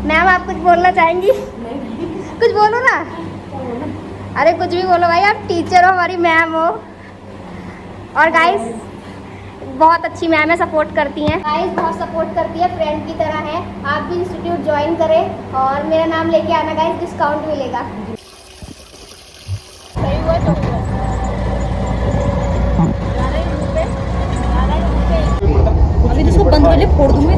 Ma'am आप कुछ बोलना चाहेंगी? कुछ बोलो ना। अरे कुछ भी बोलो भाई, आप टीचर हो, हमारी मैम हो। और गाइस बहुत अच्छी मैम है, सपोर्ट करती हैं गाइस, बहुत सपोर्ट करती है, फ्रेंड की तरह है। आप भी इंस्टीट्यूट ज्वाइन करें और मेरा नाम लेके आना गाइस, डिस्काउंट मिलेगा। सही हुआ तो अभी इसको बंद कर ले, फोड़ दूंगी।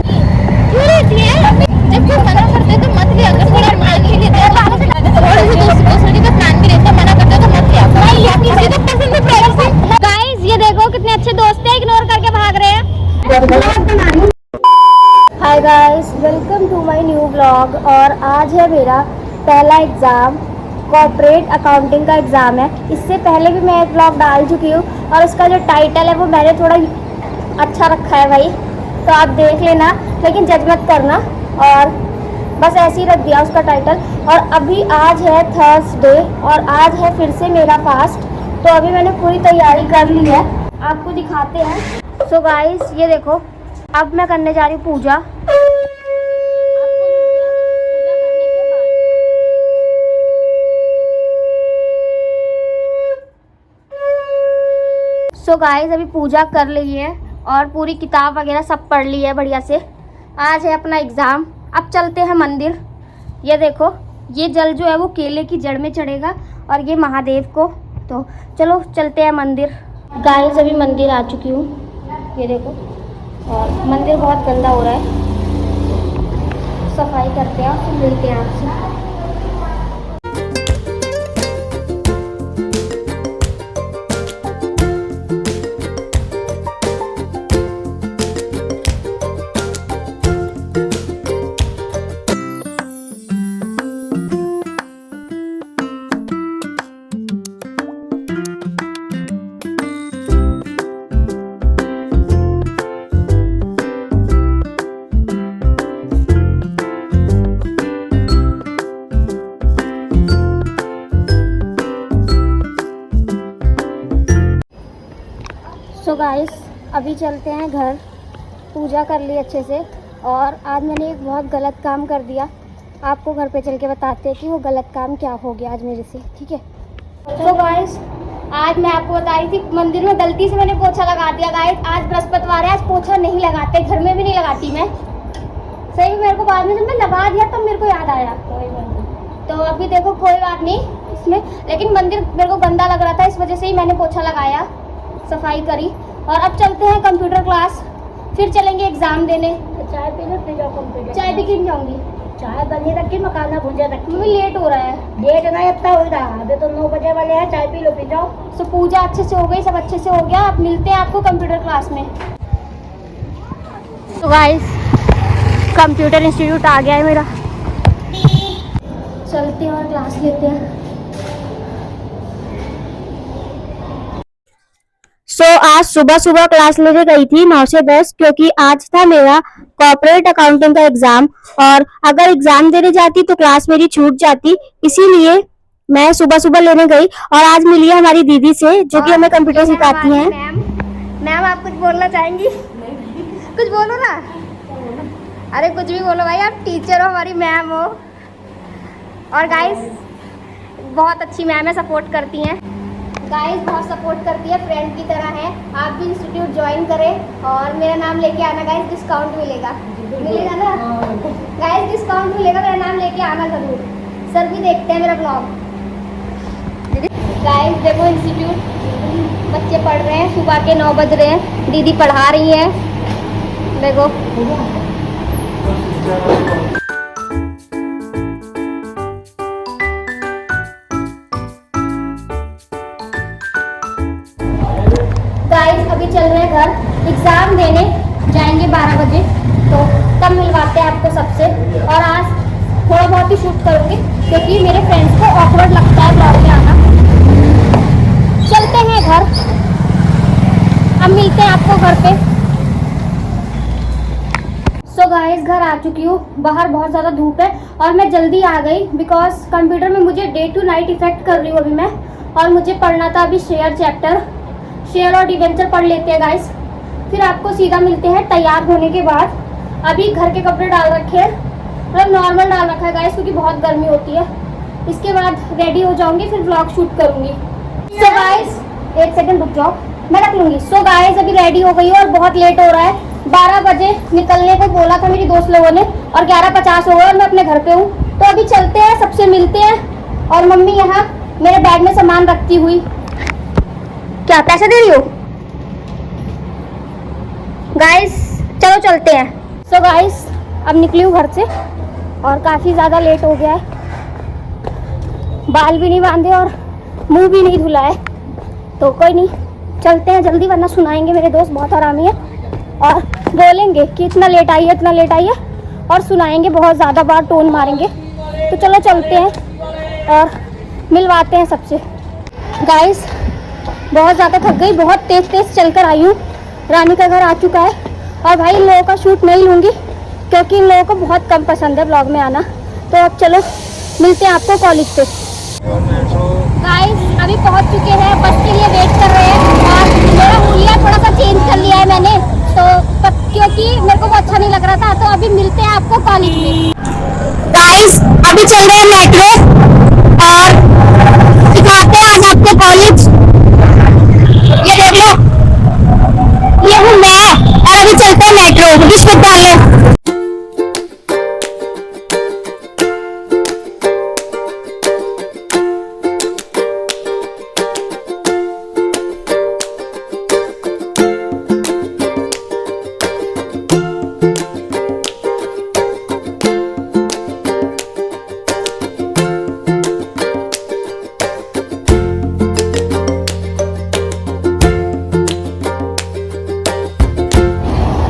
जब कोई मना करते तो मत लिया कर, थोड़ा मान ही लेते हैं, थोड़ा सा दूसरे का प्लान भी रहता, मना करते तो मत लिया कर। किसी को पसंद है प्राइवेसी। गाइस ये देखो कितने अच्छे दोस्त हैं, इग्नोर करके भाग रहे हैं। Hi guys, welcome to my new vlog. और आज है मेरा पहला एग्ज़ाम, कॉर्पोरेट अकाउंटिंग का एग्ज़ाम है। इससे पहले भी मैं एक व्लॉग डाल चुकी हूँ और उसका जो टाइटल है वो मैंने थोड़ा अच्छा रखा है भाई, तो आप देख लेना, लेकिन जज मत करना। और बस ऐसे ही रख दिया उसका टाइटल। और अभी आज है थर्सडे और आज है फिर से मेरा फास्ट, तो अभी मैंने पूरी तैयारी कर ली है, आपको दिखाते हैं। सो गाइस ये देखो, अब मैं करने जा रही हूँ पूजा। सो गाइस अभी पूजा कर ली है और पूरी किताब वगैरह सब पढ़ ली है बढ़िया से। आज है अपना एग्ज़ाम। अब चलते हैं मंदिर। ये देखो, ये जल जो है वो केले की जड़ में चढ़ेगा और ये महादेव को, तो चलो चलते हैं मंदिर। गाइस अभी मंदिर आ चुकी हूँ, ये देखो, और मंदिर बहुत गंदा हो रहा है, सफाई करते हैं, फिर मिलते हैं आपसे। सो गाइस अभी चलते हैं घर। पूजा कर ली अच्छे से और आज मैंने एक बहुत गलत काम कर दिया, आपको घर पे चल के बताते हैं कि वो गलत काम क्या हो गया आज मेरे से, ठीक है। सो गाइस आज मैं आपको बता रही थी, मंदिर में गलती से मैंने पोछा लगा दिया गाइस। आज बृहस्पतिवार है, आज पोछा नहीं लगाते, घर में भी नहीं लगाती मैं। सही में मेरे को बाद में जब मैं लगा दिया तब मेरे को याद आया, तो अभी देखो कोई बात नहीं इसमें, लेकिन मंदिर मेरे को गंदा लग रहा था, इस वजह से ही मैंने पोछा लगाया, सफाई करी। और अब चलते हैं कंप्यूटर क्लास, फिर चलेंगे एग्जाम देने। चाय पी लो, फिर जाओ कंप्यूटर। चाय भी गिन जाऊंगी, चाय बनी रखी, मखाना भुजा रखी। मम्मी लेट हो रहा है। लेट नहीं इतना हो रहा, अभी तो 9 बजे वाले हैं। चाय पी लो, फिर जाओ। तो पूजा अच्छे से हो गई, सब अच्छे से हो गया। अब मिलते हैं आपको कंप्यूटर क्लास में। तो गाइस कंप्यूटर इंस्टीट्यूट आ गया है मेरा, चलते हैं और क्लास लेते हैं। आज सुबह सुबह क्लास लेने गई थी 9 से 10, क्योंकि आज था मेरा कॉर्पोरेट अकाउंटिंग का एग्जाम, और अगर एग्जाम देने जाती तो क्लास मेरी छूट जाती, इसीलिए मैं सुबह सुबह लेने गई। और आज मिली है हमारी दीदी से, जो कि हमें कंप्यूटर सिखाती हैं। मैम आप कुछ बोलना चाहेंगी? कुछ बोलो ना। अरे कुछ भी बोलो भाई, आप टीचर हो, हमारी मैम हो। और गाइस बहुत अच्छी मैम है, सपोर्ट करती हैं गाइस, बहुत सपोर्ट करती है, फ्रेंड की तरह है। आप भी इंस्टीट्यूट ज्वाइन करें और मेरा नाम लेके आना गाइस, डिस्काउंट मिलेगा ना गाइस, डिस्काउंट मिलेगा, मेरा नाम लेके आना जरूर। सर भी देखते हैं मेरा ब्लॉग। गाइस देखो इंस्टीट्यूट, बच्चे पढ़ रहे हैं, सुबह के 9 बज रहे हैं, दीदी पढ़ा रही है, देखो। गाइस अभी चल रहे हैं घर, एग्जाम देने जाएंगे 12 बजे, तो तब मिलवाते हैं आपको सबसे। और आज थोड़ा बहुत ही शूट करूँगी, क्योंकि मेरे फ्रेंड्स को ऑकवर्ड लगता है ब्लॉग में आना। चलते हैं घर, अब मिलते हैं आपको घर पे। सो गाइस घर आ चुकी हूँ, बाहर बहुत ज़्यादा धूप है और मैं जल्दी आ गई, बिकॉज कंप्यूटर में मुझे डे टू नाइट इफेक्ट कर रही हूँ अभी मैं, और मुझे पढ़ना था अभी शेयर चैप्टर, शेयर और डिवेंचर पढ़ लेते हैं गाइस, फिर आपको सीधा मिलते हैं तैयार होने के बाद। अभी घर के कपड़े डाल रखे हैं मतलब नॉर्मल डाल रखा है गाइस क्योंकि बहुत गर्मी होती है। इसके बाद रेडी हो जाऊंगी, फिर व्लॉग शूट करूंगी। सो गाइस एक सेकंड रुक जाओ, मैं रख लूंगी। सो गाइस अभी रेडी हो गई हूँ और बहुत लेट हो रहा है। 12 बजे निकलने को बोला था मेरी दोस्त लोगों ने और 11:50 हो गए और मैं अपने घर पे हूँ। तो अभी चलते हैं, सबसे मिलते हैं। और मम्मी यहाँ मेरे बैग में सामान रखती हुई, क्या पैसे दे रही हो गाइस? चलो चलते हैं। सो गाइस अब निकली हूँ घर से और काफ़ी ज़्यादा लेट हो गया है। बाल भी नहीं बांधे और मुंह भी नहीं धुला है, तो कोई नहीं, चलते हैं जल्दी, वरना सुनाएंगे मेरे दोस्त, बहुत हरामी है और बोलेंगे कि इतना लेट आई है, इतना लेट आई है, और सुनाएंगे बहुत ज़्यादा बार, टोन मारेंगे। तो चलो चलते हैं और मिलवाते हैं सबसे। गाइस बहुत ज़्यादा थक गई, बहुत तेज़ तेज़ चलकर आई हूँ। रानी का घर आ चुका है और भाई इन लोगों का शूट नहीं लूँगी क्योंकि इन लोगों को बहुत कम पसंद है ब्लॉग में आना। तो अब चलो मिलते हैं आपको कॉलेज पे। गाइस अभी पहुंच चुके हैं, बस के लिए वेट कर रहे हैं और मेरा हुलिया थोड़ा सा चेंज कर लिया है मैंने, तो क्योंकि मेरे को वो अच्छा नहीं लग रहा था। तो अभी मिलते हैं आपको कॉलेज में। गाइस अभी चल रहे हैं मेट्रो और दिखाते हैं आज आपको कॉलेज। ये देख लो, ये हूँ मैं और अभी चलते हैं मेट्रो विश्वविद्यालय।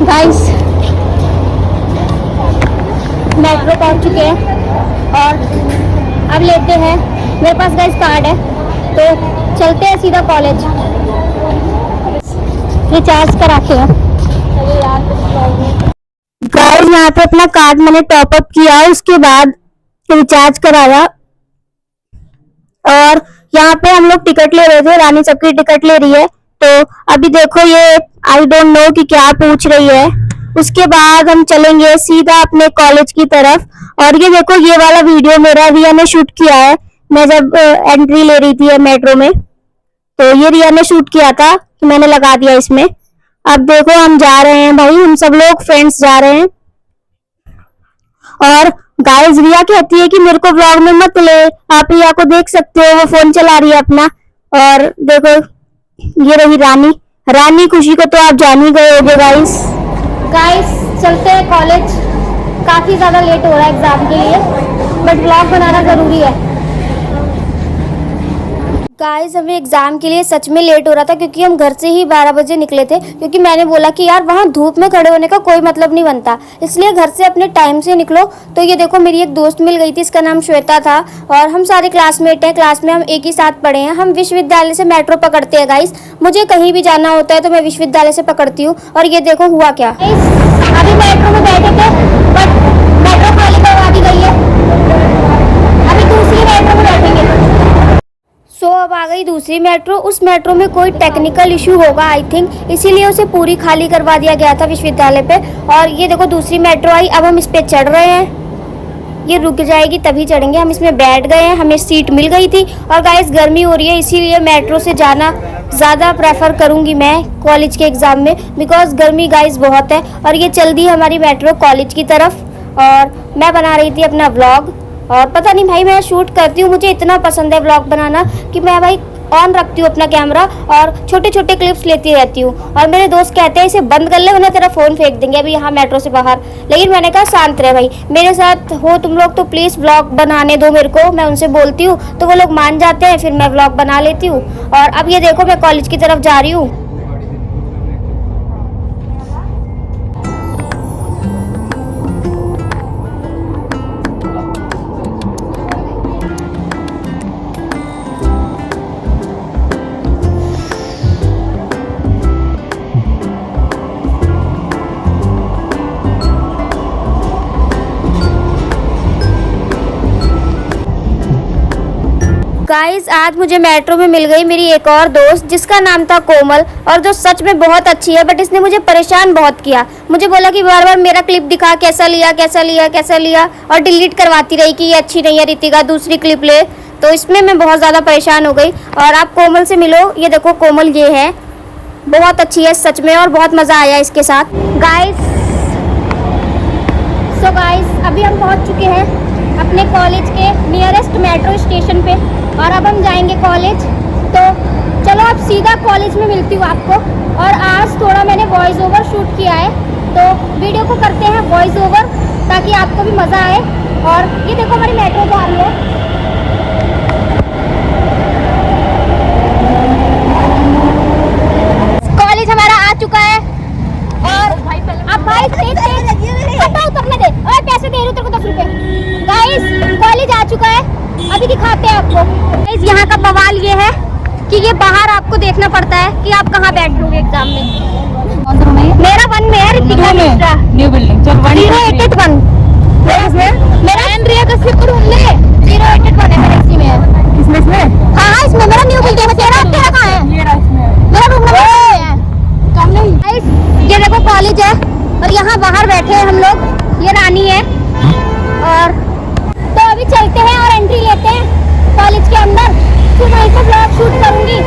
गाइस मेट्रो पहुंच चुके हैं और अब लेते हैं, मेरे पास गाइस कार्ड है तो चलते हैं सीधा कॉलेज। रिचार्ज करा के गाइस यहाँ पे अपना कार्ड मैंने टॉप अप किया, उसके बाद रिचार्ज कराया और यहाँ पे हम लोग टिकट ले रहे थे, रानी सबकी टिकट ले रही है। तो अभी देखो ये आई डोंट नो कि क्या पूछ रही है। उसके बाद हम चलेंगे सीधा अपने कॉलेज की तरफ। और ये देखो ये वाला वीडियो मेरा रिया ने शूट किया है, मैं जब एंट्री ले रही थी मेट्रो में, तो ये रिया ने शूट किया था, तो मैंने लगा दिया इसमें। अब देखो हम जा रहे हैं भाई, हम सब लोग फ्रेंड्स जा रहे हैं। और गाइस रिया कहती है कि मेरे को व्लॉग में मत ले, आप रिया को देख सकते हो, वो फोन चला रही है अपना। और देखो ये रही रानी, रानी खुशी को तो आप जान ही गए होगे। गाइस चलते हैं कॉलेज, काफी ज्यादा लेट हो रहा है एग्जाम के लिए, बट व्लॉग बनाना जरूरी है। गाइस हमें एग्जाम के लिए सच में लेट हो रहा था क्योंकि हम घर से ही 12 बजे निकले थे, क्योंकि मैंने बोला कि यार वहाँ धूप में खड़े होने का कोई मतलब नहीं बनता, इसलिए घर से अपने टाइम से निकलो। तो ये देखो मेरी एक दोस्त मिल गई थी, इसका नाम श्वेता था और हम सारे क्लासमेट हैं, क्लास में हम एक ही साथ पढ़े हैं। हम विश्वविद्यालय से मेट्रो पकड़ते हैं गाइस, मुझे कहीं भी जाना होता है तो मैं विश्वविद्यालय से पकड़ती हूँ। और ये देखो हुआ क्या, अभी मेट्रो में बैठे थे बट मेट्रो खाली करवा दी गई है, अभी दूसरी मेट्रो में बैठेंगे। सो अब आ गई दूसरी मेट्रो, उस मेट्रो में कोई टेक्निकल इशू होगा आई थिंक, इसीलिए उसे पूरी खाली करवा दिया गया था विश्वविद्यालय पे। और ये देखो दूसरी मेट्रो आई, अब हम इस पे चढ़ रहे हैं, ये रुक जाएगी तभी चढ़ेंगे। हम इसमें बैठ गए हैं, हमें सीट मिल गई थी। और गाइस गर्मी हो रही है इसीलिए मेट्रो से जाना ज़्यादा प्रेफर करूँगी मैं कॉलेज के एग्ज़ाम में, बिकॉज गर्मी गाइस बहुत है। और ये चल दी हमारी मेट्रो कॉलेज की तरफ और मैं बना रही थी अपना व्लॉग। और पता नहीं भाई मैं शूट करती हूँ, मुझे इतना पसंद है व्लॉग बनाना कि मैं भाई ऑन रखती हूँ अपना कैमरा और छोटे छोटे क्लिप्स लेती रहती हूँ। और मेरे दोस्त कहते हैं इसे बंद कर ले वरना तेरा फ़ोन फेंक देंगे अभी यहाँ मेट्रो से बाहर, लेकिन मैंने कहा शांत रहे भाई, मेरे साथ हो तुम लोग तो प्लीज़ व्लॉग बनाने दो मेरे को। मैं उनसे बोलती हूँ तो वो लोग मान जाते हैं, फिर मैं व्लॉग बना लेती हूँ। और अब ये देखो मैं कॉलेज की तरफ जा रही हूँ। गाइस आज मुझे मेट्रो में मिल गई मेरी एक और दोस्त जिसका नाम था कोमल, और जो सच में बहुत अच्छी है, बट इसने मुझे परेशान बहुत किया। मुझे बोला कि बार बार मेरा क्लिप दिखा, कैसा लिया कैसा लिया कैसा लिया, और डिलीट करवाती रही कि ये अच्छी नहीं है रितिका, दूसरी क्लिप ले। तो इसमें मैं बहुत ज़्यादा परेशान हो गई। और आप कोमल से मिलो, ये देखो कोमल ये है, बहुत अच्छी है सच में, और बहुत मज़ा आया इसके साथ। गाइस अभी हम पहुंच चुके हैं अपने कॉलेज के नियरेस्ट मेट्रो स्टेशन पे, और अब हम जाएंगे कॉलेज। तो चलो अब सीधा कॉलेज में मिलती हूँ आपको। और आज थोड़ा मैंने वॉइस ओवर शूट किया है, तो वीडियो को करते हैं वॉइस ओवर ताकि आपको भी मज़ा आए। और ये देखो हमारी मेट्रो जा रही है। कॉलेज हमारा आ चुका है, और अब भाई उतरने दे, और पैसे दे रही हूँ तेरे को 10 रुपए। गाइस कॉलेज आ चुका है, अभी दिखाते हैं आपको। गाइस यहाँ का बवाल ये है कि ये बाहर आपको देखना पड़ता है कि आप कहाँ बैठ लोगे एग्जाम में। कौन सा रूम है? मेरा 1 में है, रितिका मिश्रा न्यू बिल्डिंग। चल 081 मेरा एंड्रिया का सिर्फ रूम ले 081 है, मेरा इसी में है। इसमें हाँ इसमें मेरा न्यू बिल्डिंग है। तेरा कहाँ है? ये रहा इसमें। मेरा रूम नंबर है कम नहीं। गाइस ये देखो कॉलेज है, और यहाँ बाहर बैठे हैं हम लोग, ये रानी है। और तो अभी चलते हैं और एंट्री लेते हैं कॉलेज के अंदर, फिर वहीं पर ब्लॉग शूट करूंगी।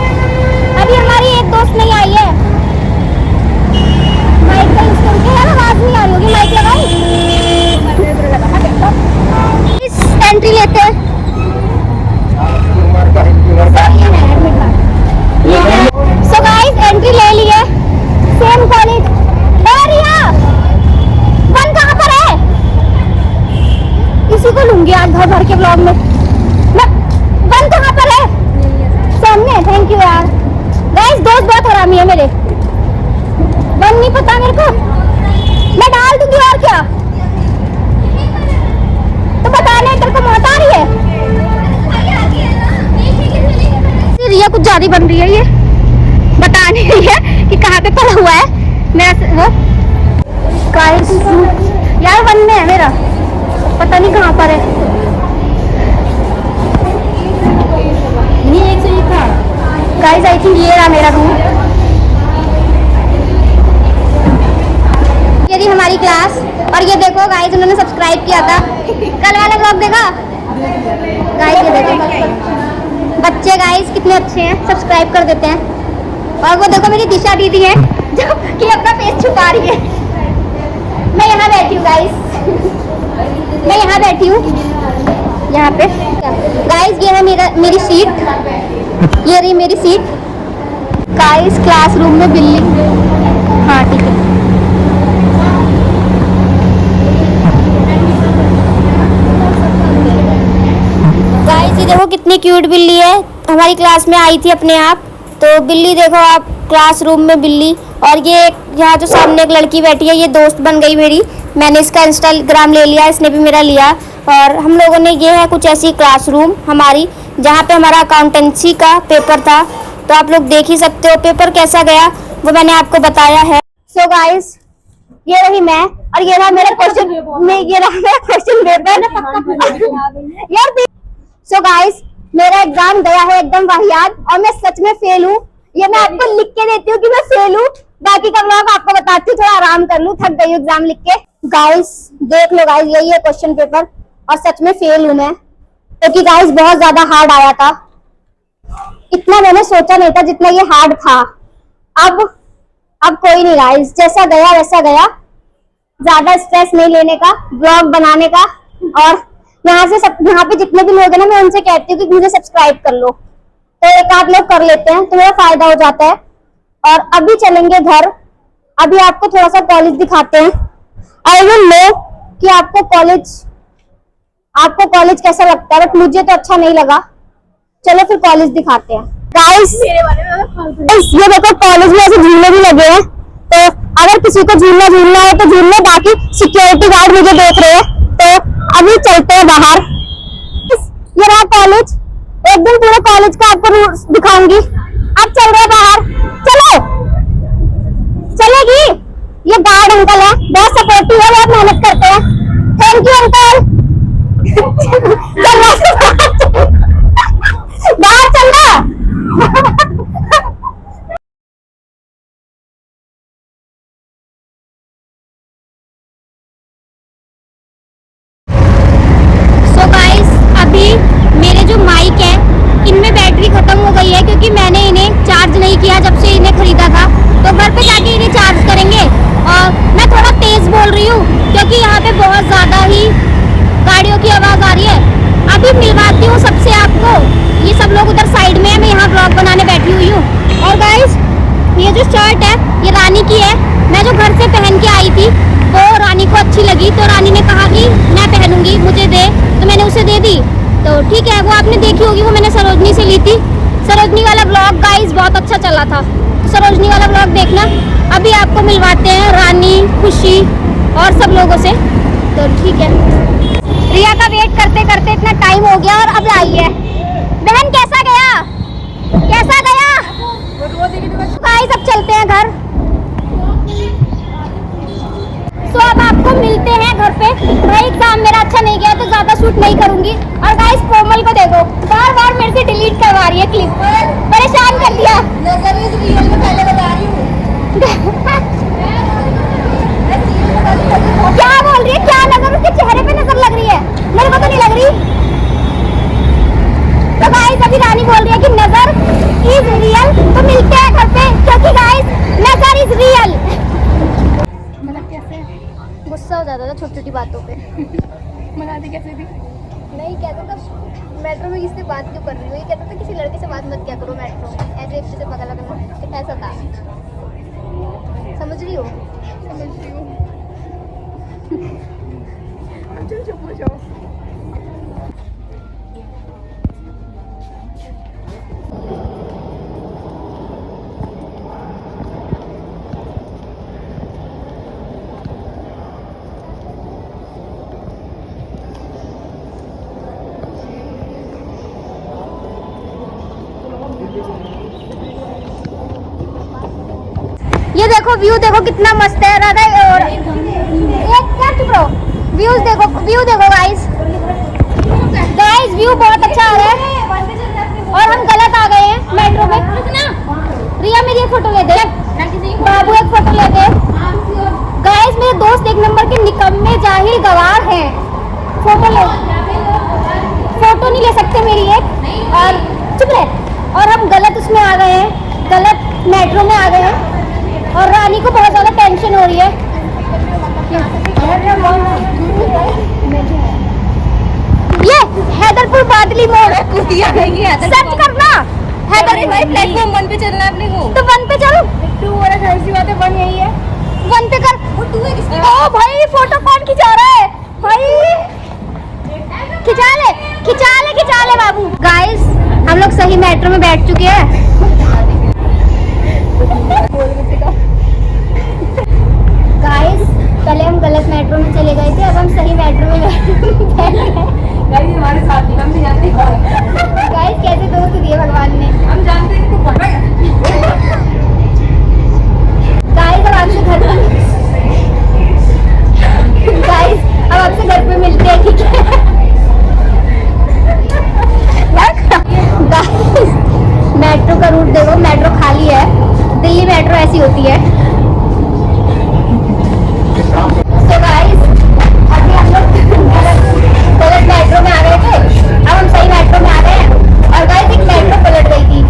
अभी हमारी एक दोस्त नहीं आई है, माइक का यूज करके यार आवाज नहीं आ रही होगी, माइक लगाओ। इस एंट्री लेते हैं। सो गाइस एंट्री ले ली है, सेम कॉलेज। वन कहाँ पर है? इसी को लूंगी आज भर भर के ब्लॉग में। वन कहाँ पर है? सामने। थैंक यू यार। गाइस दोस्त बहुत हरामी है मेरे। वन नहीं पता मेरे को, मैं डाल दूंगी और क्या। तो बताने तेरे को मौत आ रही है। रिया कुछ ज्यादा बन रही है, ये बता नहीं रही है कि कहाँ पे पड़ा हुआ है मेरा। गाइस यार 1 में है मेरा, पता नहीं कहाँ पर है। नहीं एक से ही था। गाइस आई थिंक ये रहा मेरा रूम। ये रही हमारी क्लास, और ये देखो गाइस उन्होंने सब्सक्राइब किया था, कल वाला ब्लॉग देखा गाइस। ये देखो बच्चे गाइस कितने अच्छे हैं, सब्सक्राइब कर देते हैं। और वो देखो मेरी दिशा दीदी है जो कि अपना फेस छुपा रही है। मैं यहाँ बैठी हूँ गाइस, मैं यहाँ बैठी हूँ यहाँ पे। गाइस ये है मेरी सीट, ये रही मेरी सीट। गाइस क्लासरूम में बिल्ली, हाँ ठीक है। गाइस ये देखो कितनी क्यूट बिल्ली है, हमारी क्लास में आई थी अपने आप। तो बिल्ली देखो आप, क्लासरूम में बिल्ली। और ये यहाँ जो सामने एक लड़की बैठी है, ये दोस्त बन गई मेरी। मैंने इसका इंस्टाग्राम ले लिया, इसने भी मेरा लिया। और हम लोगों ने, ये है कुछ ऐसी क्लासरूम हमारी, जहाँ पे हमारा अकाउंटेंसी का पेपर था। तो आप लोग देख ही सकते हो पेपर कैसा गया, वो मैंने आपको बताया है। सो गाइस ये रही मैं, और ये रहा मेरा क्वेश्चन, ये रहा मेरा क्वेश्चन पेपर यार। सो गाइस मेरा एग्जाम गया है एकदम वाहियात, और मैं सच में फेल हूँ। ये मैं आपको लिख के देती हूँ कि मैं फेल हूँ, बाकी का ब्लॉग आपको बताती हूँ, थोड़ा आराम कर लूँ, थक गई एग्जाम लिख के। गाइस देख लो गाइस, यही है क्वेश्चन पेपर, और सच में फेल हूँ मैं, क्योंकि गाइस बहुत ज्यादा हार्ड आया था। इतना मैंने सोचा नहीं था जितना ये हार्ड था। अब कोई नहीं गाइस, जैसा गया वैसा गया। ज्यादा स्ट्रेस नहीं लेने का, ब्लॉग बनाने का। और यहाँ पे जितने भी लोग हैं ना, मैं उनसे कहती हूँ कि मुझे सब्सक्राइब कर लो, तो एक आध लोग कर लेते हैं तो मेरा फायदा हो जाता है। और अभी चलेंगे घर, अभी आपको थोड़ा सा कॉलेज दिखाते हैं। आई विल नो कि आपको कॉलेज कैसा लगता है, बट मुझे तो अच्छा नहीं लगा। चलो फिर कॉलेज दिखाते हैं। गाइस ये देखो कॉलेज में ऐसे झूले भी लगे हैं, तो अगर किसी को झूलना है तो झूल लो, बाकी सिक्योरिटी गार्ड मुझे देख रहे हैं। तो अभी चलते हैं बाहर। ये रहा कॉलेज, एक दिन पूरे कॉलेज का आपको दिखाऊंगी। अब चल रहे बाहर, चलो चलेगी। ये गार्ड अंकल है, बहुत सपोर्टिव है, बहुत मेहनत करते हैं। Thank you uncle. गई है क्योंकि मैंने इन्हें चार्ज नहीं किया जब से इन्हें खरीदा था। तो घर पे जाके इन्हें चार्ज करेंगे। और मैं थोड़ा तेज बोल रही हूँ क्योंकि यहाँ पे बहुत ज़्यादा ही गाड़ियों की आवाज़ आ रही है। अभी मिलवाती हूँ सबसे आपको। ये सब लोग उधर साइड में है, मैं यहाँ ब्लॉग बनाने बैठी हुई हूँ। और गाइस ये जो शर्ट है ये रानी की है। मैं जो घर से पहन के आई थी वो रानी को अच्छी लगी, तो रानी ने कहा कि मैं पहनूंगी, मुझे दे, तो मैंने उसे दे दी। तो ठीक है, वो आपने देखी होगी, वो मैंने सरोजनी से ली थी। सरोजनी वाला ब्लॉग गाइस बहुत अच्छा चला था, सरोजनी वाला ब्लॉग देखना। अभी आपको मिलवाते हैं रानी, खुशी और सब लोगों से। तो ठीक है, रिया का वेट करते करते इतना टाइम हो गया और अब आई है। बहन कैसा गया, कैसा गया? गाइस अब चलते हैं घर। तो अब आपको मिलते हैं घर पे। भाई एग्जाम मेरा अच्छा नहीं गया तो ज्यादा शूट नहीं करूंगी। और गाइस कोमल को देखो, बार बार मेरे से डिलीट करवा रही है क्लिप, परेशान कर दिया। क्या बोल रही है, क्या नजर, उसके चेहरे पे नजर लग रही है, मेरे को तो नहीं लग रही। तो गाइस अभी रानी बोल रही है कि नजर इज रियल। तो मिलते हैं घर पे क्योंकि गाइस नजर इज रियल। गुस्सा हो जाता था छोटी छोटी बातों पे। मनाती कैसे थी? नहीं कहता था मेट्रो में किससे बात क्यों कर रही हो, ये कहता था किसी लड़के से बात मत किया करो मेट्रो में, ऐसे एक से पता लगना, ऐसा था। समझ रही हो? समझ रही हूँ। चल चुप हो जाओ। ये देखो व्यू, देखो कितना मस्त है राधा। और एक क्या चुप रहो, व्यूज देखो, व्यू देखो गाइस। गाइस व्यू बहुत अच्छा आ रहा है। और हम गलत आ गए हैं मेट्रो में। रिया मेरी एक फोटो ले दे, बाबू एक फोटो ले दे। गाइस मेरे दोस्त एक नंबर के निकम्मे जाहिल गवार हैं। फोटो ले, फोटो नहीं ले सकते मेरी एक। और चुप रहे। और हम गलत उसमें आ गए हैं, गलत मेट्रो में आ गए हैं। और रानी को बहुत ज़्यादा टेंशन हो रही है। ये हैदरपुर बादली मोड़ सर्च करना। हैदरपुर प्लेटफॉर्म 1 पे चलना है अपने को। तो 1 पे चलो। 2 वाला जाहिर सी बात है, 1 यही है। 1 पे कर। वो 2 है किसकी? ओ भाई फोटो कौन खिंचा रहा है भाई? खिंचा ले, खिंचा ले, खिंचा ले बाबू। गाइस हम लोग सही मेट्रो में बैठ चुके हैं। गाइस पहले हम गलत मेट्रो में चले गए थे, अब हम सही मेट्रो में बैठ गए। गाइस हमारे साथ नहीं, हम नहीं जानते कौन है। गाइस कैसे दोस्त दिए भगवान ने। हम जानते हैं कि तू पढ़ रहा है। गाइस अब आपसे घर पे, गाइस अब आपसे घर पे मिलते हैं, ठीक है? गाइस मेट्रो का रूट देखो, मेट्रो खाली है। दिल्ली मेट्रो ऐसी होती है। तो गाइस अभी हम लोग गलत मेट्रो में आ गए थे, अब हम सही मेट्रो में आ गए हैं। और गाइस एक मेट्रो पलट गई थी।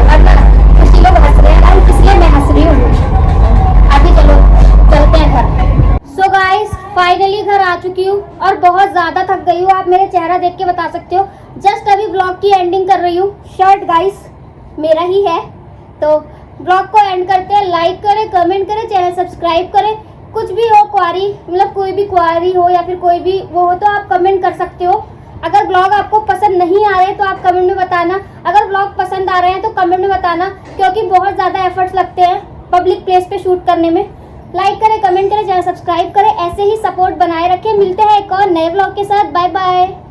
और ना कुछ लोग हंस रहे हैं, इसलिए मैं हंस रही हूँ। अभी चलो चलते हैं घर। सो गाइस फाइनली घर आ चुकी हूँ और बहुत ज़्यादा थक गई हूँ। आप मेरे चेहरा देख के बता सकते हो। जस्ट अभी ब्लॉग की एंडिंग कर रही हूँ। शर्ट गाइस मेरा ही है। तो ब्लॉग को एंड करते हैं। लाइक करें, कमेंट करें, चैनल सब्सक्राइब करें। कुछ भी हो क्वारी, मतलब कोई भी क्वारी हो या फिर कोई भी वो हो तो आप कमेंट कर सकते हो। अगर ब्लॉग आपको पसंद नहीं आ रहे तो आप कमेंट में बताना। अगर ब्लॉग पसंद आ रहे हैं तो कमेंट में बताना, क्योंकि बहुत ज़्यादा एफर्ट्स लगते हैं पब्लिक प्लेस पे शूट करने में। लाइक करें, कमेंट करें, चैनल सब्सक्राइब करें। ऐसे ही सपोर्ट बनाए रखें। मिलते हैं एक और नए ब्लॉग के साथ। Bye bye.